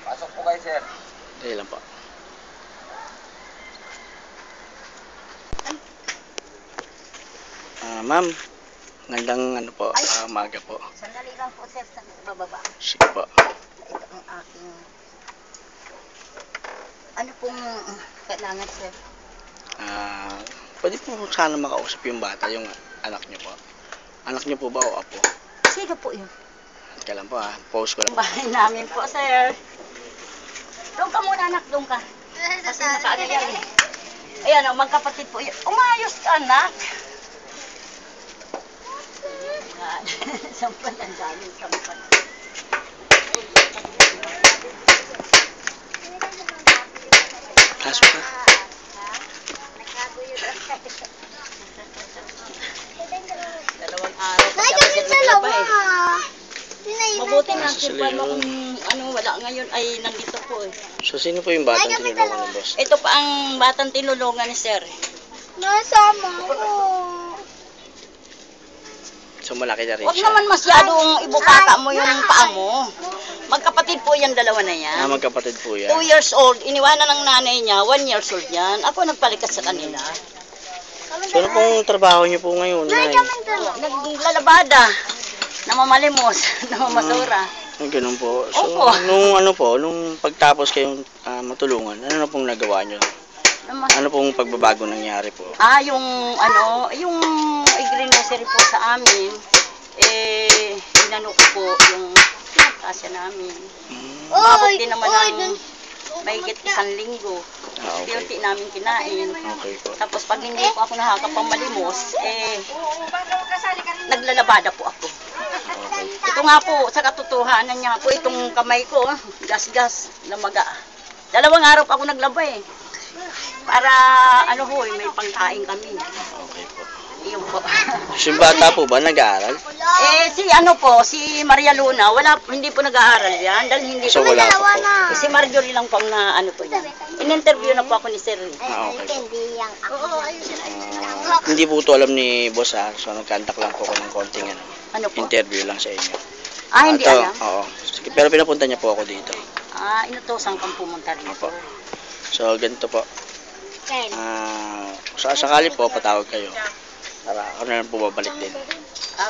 Pasok po kayo, sir. Dahil lang po. Ma'am, magandang ano po, umaga po. Sandali lang po, sir, sa bababa. Sige po. Ito ang aking... Ano pong kailangan, sir? Pwede po sana makausap yung bata, yung anak niyo po. Anak niyo po ba o apo? Sino po yun? Kailan po post ko lang. Bahay namin po, sir. Doon ka muna, anak, doon ka. Kasi nakaano yan eh. Ayan o, magkapatid po yun. Umayos ka, anak. Yan. Sampan, ang daming sampan. Pasok ka. Dalawang araw pa siya magdadala eh. Mabuti nga sirpan mo kung ano wala ngayon ay nandito po eh. So, sino po yung batang tinulungan ng boss? Ito pa ang batang tinulungan ni sir. Nasama ko. So, malaki na rin Huwag siya. naman masyadong ibukaka mo yung paa mo. Magkapatid po yung dalawa na yan. Magkapatid po yan. 2 years old, iniwanan ng nanay niya, 1 years old yan. Ako nagpalikas sa kanila. So, ano pong trabaho niyo po ngayon, Nay? Naglalabada, namamalimos, namamasura. Ganun po. So, Opo. nung pagtapos kayong matulungan, ano na pong nagawa niyo? Ano pong pagbabago nangyari po? Yung greenery po sa amin, inano ko po yung kasya namin. Mabot din naman ng mahigit 1 linggo. Okay. Unti namin kinain. Okay po. Tapos pag hindi po ako nakakapamalimos, naglalabada po ako. Okay. Ito nga po, sa katotohanan niya po, itong kamay ko, gas-gas, lamaga. 2 araw pa ako naglaba eh. Para, may pangkain kami. Okay po. Iyon po. So, yung bata po ba nag-aaral? Si Maria Luna, hindi po nag-aaral yan, dahil hindi So, po. wala pa po. Si Marjorie lang po ang po yan. In-interview na po ako ni Sir. Okay po. Hindi po ito alam ni boss so nagkantak lang po ako ng konting Ano po? interview lang sa inyo. Hindi Ito, alam. Oo. Sige, pero pinapunta niya po ako dito. Inutosan kang pumunta rito. Opo. So, ganito po. Sakali po, patawag kayo. Para ako na lang po babalik din.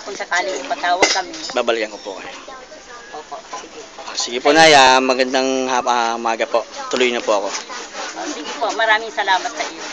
Kung sakaling ipatawag kami. Babalikan ko po kayo. Opo, sige. Sige po, Naya. Magandang umaga po. Tuloy na po ako. Sige po, maraming salamat sa iyo.